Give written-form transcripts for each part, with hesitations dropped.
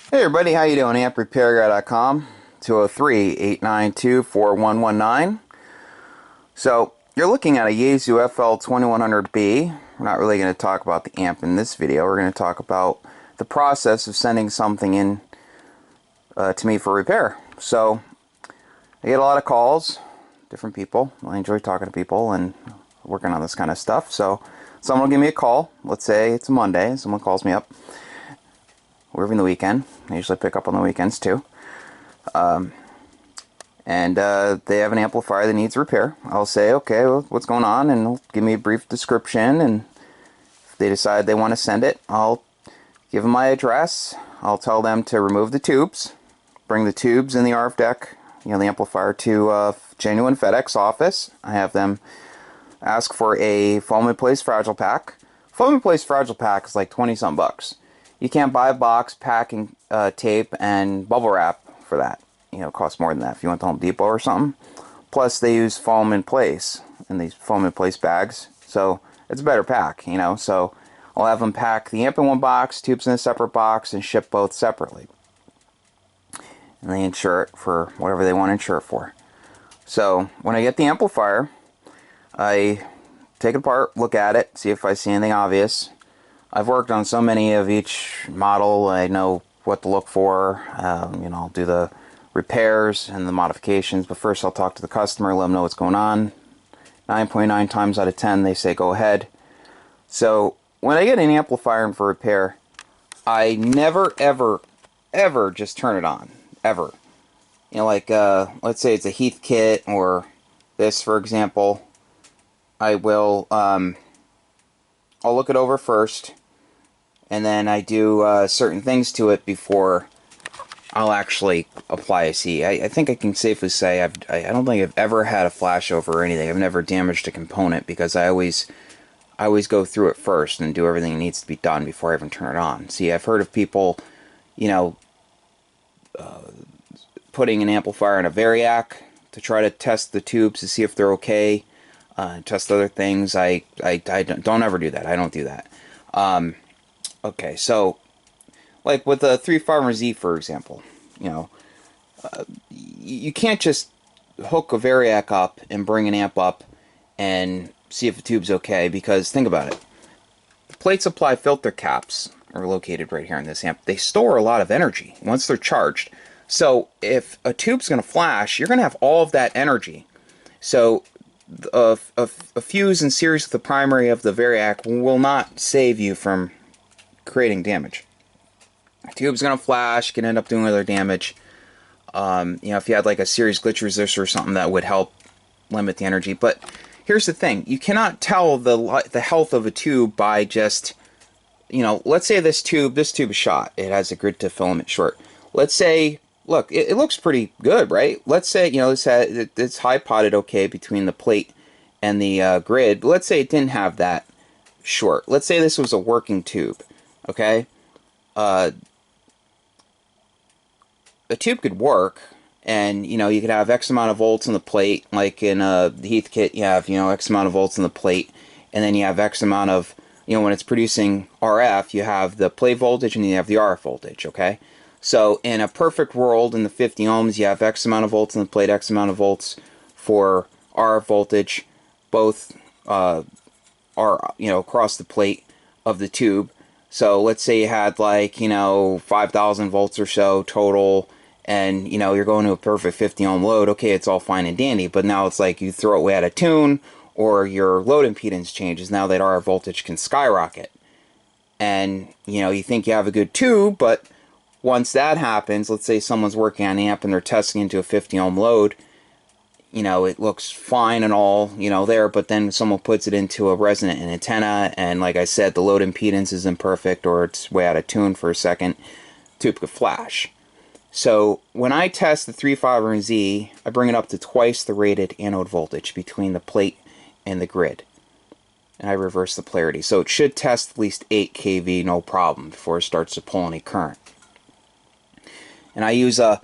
Hey everybody, how you doing? Amplifier.com, 203-892-4119. So, you're looking at a Yaesu FL2100B. We're not really going to talk about the amp in this video. We're going to talk about the process of sending something in to me for repair. So, I get a lot of calls, different people. I enjoy talking to people and working on this kind of stuff. So, someone will give me a call. Let's say it's a Monday. Someone calls me up. We're over the weekend. I usually pick up on the weekends too. And they have an amplifier that needs repair. I'll say, okay, well, what's going on? And they'll give me a brief description. And if they decide they want to send it, I'll give them my address. I'll tell them to remove the tubes, bring the tubes in the RF deck, the amplifier, to genuine FedEx office. I have them ask for a foam in place fragile pack. Foam in place fragile pack is like 20-something bucks. You can't buy a box, packing tape, and bubble wrap for that. It costs more than that if you went to Home Depot or something. Plus, they use foam in place in these foam in place bags, so it's a better pack. So I'll have them pack the amp in one box, tubes in a separate box, and ship both separately. And they insure it for whatever they want to insure it for. So when I get the amplifier, I take it apart, look at it, see if I see anything obvious. I've worked on so many of each model, I know what to look for. I'll do the repairs and the modifications, but first I'll talk to the customer, let them know what's going on. 9.9 times out of 10 they say go ahead. So when I get an amplifier in for repair, I never ever just turn it on, ever. Let's say it's a Heath kit or this, for example. I will I'll look it over first, and then I do certain things to it before I'll actually apply a C. I think I can safely say I don't think I've ever had a flashover or anything. I've never damaged a component because I always go through it first and do everything that needs to be done before I even turn it on. See, I've heard of people, putting an amplifier in a variac to try to test the tubes to see if they're okay. Test other things. I don't ever do that. I don't do that. Okay, so like with the 3.5Z, for example, you can't just hook a variac up and bring an amp up and see if the tube's okay, because think about it. The plate supply filter caps are located right here in this amp. They store a lot of energy once they're charged. So if a tube's going to flash, you're going to have all of that energy. So a fuse in series with the primary of the variac will not save you from creating damage. The tube's going to flash, can end up doing other damage. If you had like a series glitch resistor or something, that would help limit the energy. But here's the thing. You cannot tell the health of a tube by just, let's say this tube is shot. It has a grid to filament short. Let's say, look, it looks pretty good, right? Let's say, it's high potted okay between the plate and the grid. Let's say it didn't have that short. Let's say this was a working tube, okay? The tube could work, and, you could have X amount of volts in the plate, like in the Heath kit, you have, X amount of volts in the plate, and then you have X amount of, when it's producing RF, you have the plate voltage and you have the RF voltage, okay? So in a perfect world, in the 50 ohms, you have X amount of volts in the plate, X amount of volts for RF voltage. Both are, across the plate of the tube. So let's say you had like, 5,000 volts or so total, and, you're going to a perfect 50 ohm load. Okay, it's all fine and dandy, but now it's like you throw it way out of tune, or your load impedance changes. Now that RF voltage can skyrocket. And, you think you have a good tube, but once that happens, let's say someone's working on an amp and they're testing into a 50 ohm load, it looks fine and all, there, but then someone puts it into a resonant antenna, and like I said, the load impedance is imperfect or it's way out of tune for a second, tube could flash. So when I test the 3.5Z, I bring it up to twice the rated anode voltage between the plate and the grid. And I reverse the polarity. So it should test at least 8 kV, no problem, before it starts to pull any current. And I use a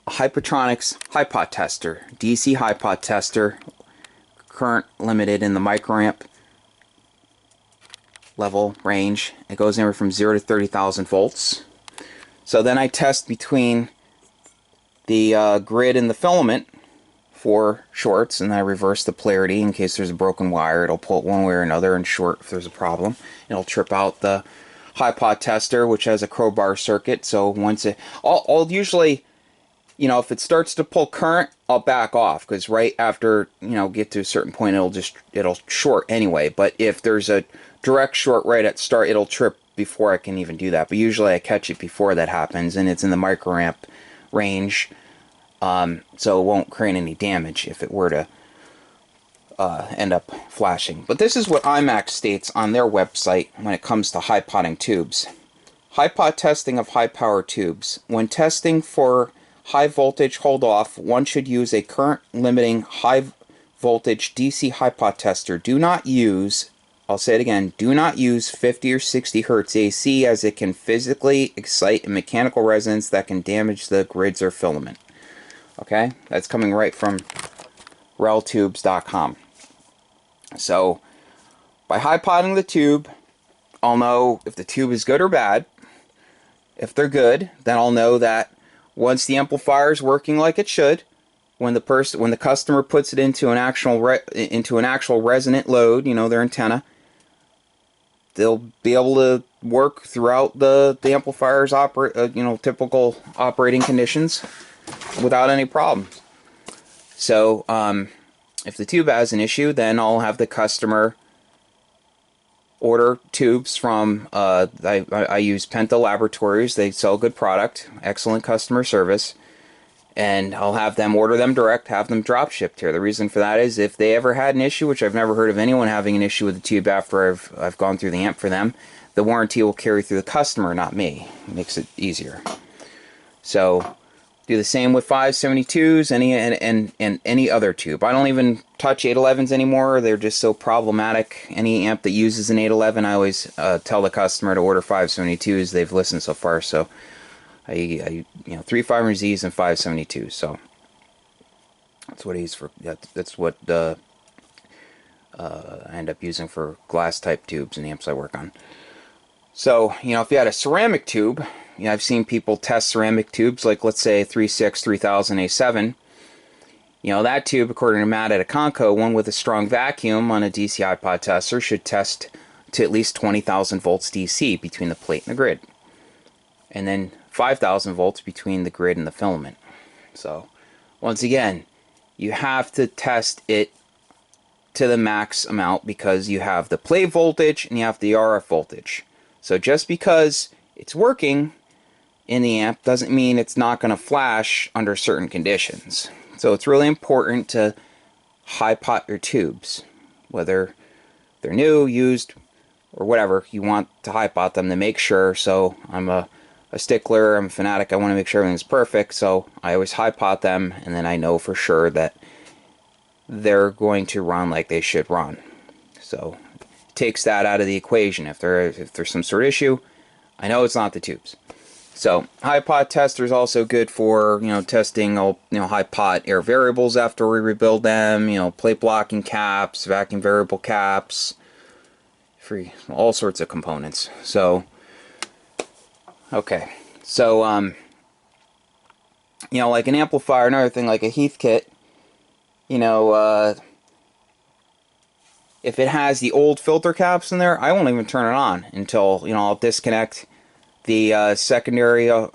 Hypotronics hypot tester, DC hypot tester, current limited in the microamp level range. It goes anywhere from 0 to 30,000 volts. So then I test between the grid and the filament for shorts, and I reverse the polarity in case there's a broken wire. It'll pull it one way or another and short if there's a problem. It'll trip out the high pot tester, which has a crowbar circuit. So once I'll usually, you know, if it starts to pull current, I'll back off, because right after, you know, get to a certain point, it'll short anyway. But if there's a direct short right at start, it'll trip before I can even do that. But usually I catch it before that happens, and it's in the microamp range, so it won't create any damage if it were to end up flashing. But this is what IMAX states on their website when it comes to high potting tubes. High pot testing of high power tubes. When testing for high voltage hold off, one should use a current limiting high voltage DC high pot tester. Do not use, I'll say it again, do not use 50 or 60 Hertz AC, as it can physically excite a mechanical resonance that can damage the grids or filament. Okay, that's coming right from reltubes.com. So by high potting the tube, I'll know if the tube is good or bad. If they're good, then I'll know that once the amplifier is working like it should, when the customer puts it into an actual resonant load, you know, their antenna, they'll be able to work throughout the amplifier's typical operating conditions without any problems. So if the tube has an issue, then I'll have the customer order tubes from, I use Penta Laboratories. They sell a good product, excellent customer service, and I'll have them order them direct, have them drop shipped here. The reason for that is if they ever had an issue, which I've never heard of anyone having an issue with the tube after I've gone through the amp for them, the warranty will carry through the customer, not me. It makes it easier. So do the same with 572s, and any other tube. I don't even touch 811s anymore. They're just so problematic. Any amp that uses an 811, I always tell the customer to order 572s. They've listened so far, so I 3.5Zs and 572s. So that's what I use for. That's what I end up using for glass type tubes and amps I work on. So if you had a ceramic tube. I've seen people test ceramic tubes, like let's say 3.6 3000 A7. That tube, according to Matt at Econco, one with a strong vacuum on a DC iPod tester, should test to at least 20,000 volts DC between the plate and the grid. And then 5,000 volts between the grid and the filament. So, once again, you have to test it to the max amount, because you have the plate voltage and you have the RF voltage. So just because it's working in the amp doesn't mean it's not going to flash under certain conditions. So it's really important to high pot your tubes, whether they're new, used, or whatever. You want to high pot them to make sure. So I'm a stickler, I'm a fanatic, I want to make sure everything's perfect, so I always high pot them, and then I know for sure that they're going to run like they should run. So it takes that out of the equation. If there's some sort of issue, I know it's not the tubes. So high pot tester is also good for testing high pot air variables after we rebuild them. Plate blocking caps, vacuum variable caps, for all sorts of components. So okay, so like an amplifier, another thing like a Heath kit, if it has the old filter caps in there, I won't even turn it on until I'll disconnect the secondary the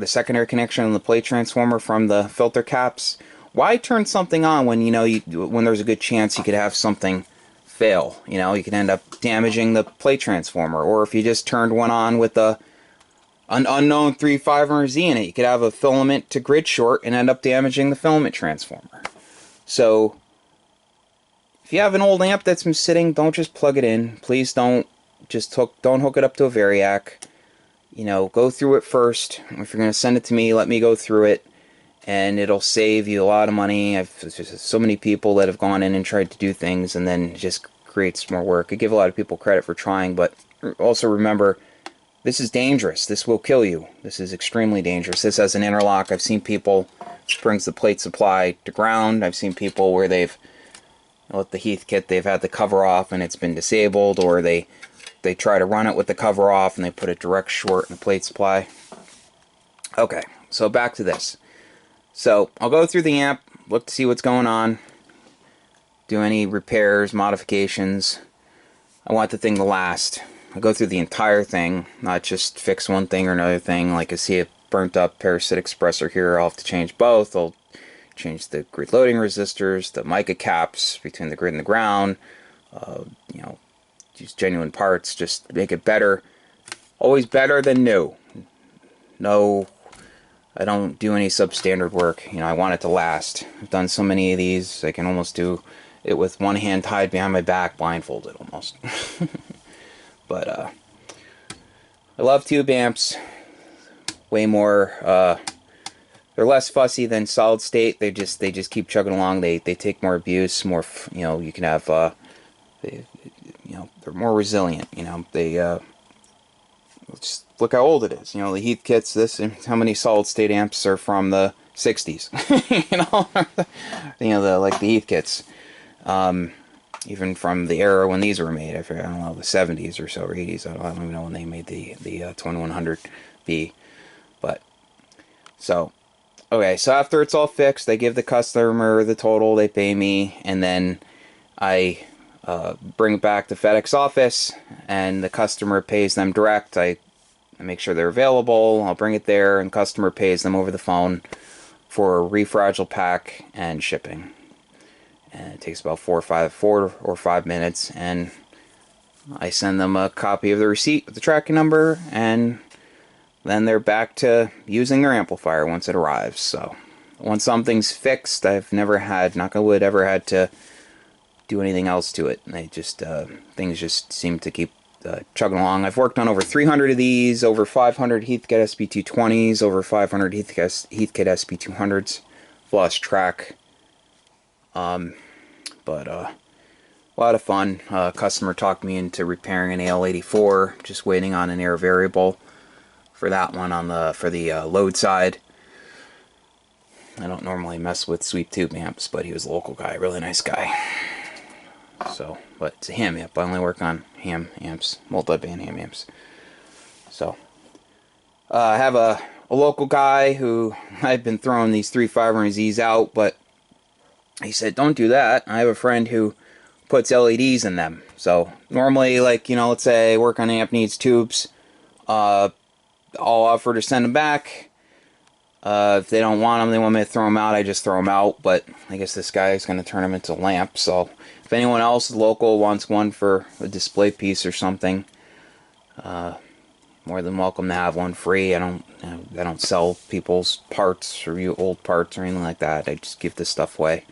secondary connection on the plate transformer from the filter caps. Why turn something on when when there's a good chance you could have something fail? You could end up damaging the plate transformer, or if you just turned one on with an unknown 3.5Z in it, you could have a filament to grid short and end up damaging the filament transformer. So if you have an old amp that's been sitting, don't just plug it in. Please don't hook it up to a Variac. Go through it first. If you're going to send it to me, let me go through it, and it'll save you a lot of money. I've just so many people that have gone in and tried to do things, and then it just creates more work. I give a lot of people credit for trying, but also remember, this is dangerous. This will kill you. This is extremely dangerous. This has an interlock. I've seen people brings the plate supply to ground. I've seen people where they've let the Heath kit, they've had the cover off and it's been disabled, or they they try to run it with the cover off, and they put a direct short in the plate supply. Okay, so back to this. So I'll go through the amp, look to see what's going on, do any repairs, modifications. I want the thing to last. I go through the entire thing, not just fix one thing or another thing. Like I see a burnt up parasitic suppressor here, I'll have to change both. I'll change the grid loading resistors, the mica caps between the grid and the ground. You know, use genuine parts, just make it better. Always better than new. No, I don't do any substandard work. You know, I want it to last. I've done so many of these, I can almost do it with one hand tied behind my back, blindfolded almost. But I love tube amps. Way more. They're less fussy than solid state. They just keep chugging along. They take more abuse. More, you know, you can have. You know, they're more resilient. You know, they. Just look how old it is. You know, the Heath kits. This, how many solid state amps are from the 60s? You know, like the Heath kits. Even from the era when these were made, I don't know, the 70s or so, or 80s. I don't even know when they made the 2100B. But so, okay, so after it's all fixed, they give the customer the total, they pay me, and then I bring it back to FedEx office, and the customer pays them direct. I make sure they're available. I'll bring it there, and customer pays them over the phone for a refragile pack and shipping. And it takes about 4 or 5 minutes, and I send them a copy of the receipt with the tracking number, and then they're back to using their amplifier once it arrives. So once something's fixed, I've never had, knock on wood, ever had to do anything else to it. They just things just seem to keep chugging along. I've worked on over 300 of these, over 500 Heathkit SB220s, over 500 Heathkit SB200s. I've lost track. But a lot of fun. Customer talked me into repairing an AL84. Just waiting on an air variable for that one on the load side. I don't normally mess with sweep tube amps, but he was a local guy, really nice guy. So, but it's a ham amp. I only work on ham amps, multi-band ham amps. So, I have a local guy who I've been throwing these 3.5 out, but he said, don't do that. I have a friend who puts LEDs in them. So normally, like, you know, let's say I work on amp needs tubes, I'll offer to send them back. If they don't want them, they want me to throw them out, I just throw them out. But I guess this guy is going to turn them into lamps. So if anyone else local wants one for a display piece or something, more than welcome to have one free. I don't sell people's parts or old parts or anything like that. I just give this stuff away.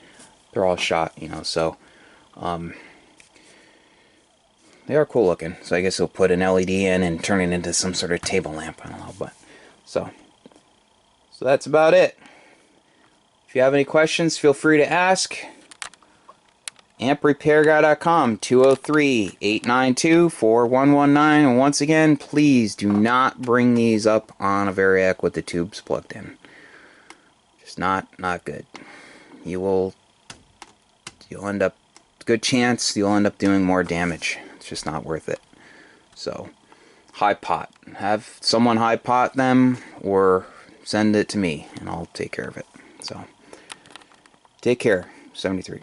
They're all shot, you know, so they are cool looking. So I guess he'll put an LED in and turn it into some sort of table lamp. I don't know, but so that's about it. If you have any questions, feel free to ask. AmpRepairGuy.com, 203-892-4119. And once again, please do not bring these up on a Variac with the tubes plugged in. Just not good. You'll end up, good chance you'll end up doing more damage. It's just not worth it. So, high pot. Have someone high pot them, or send it to me, and I'll take care of it. So, take care. 73.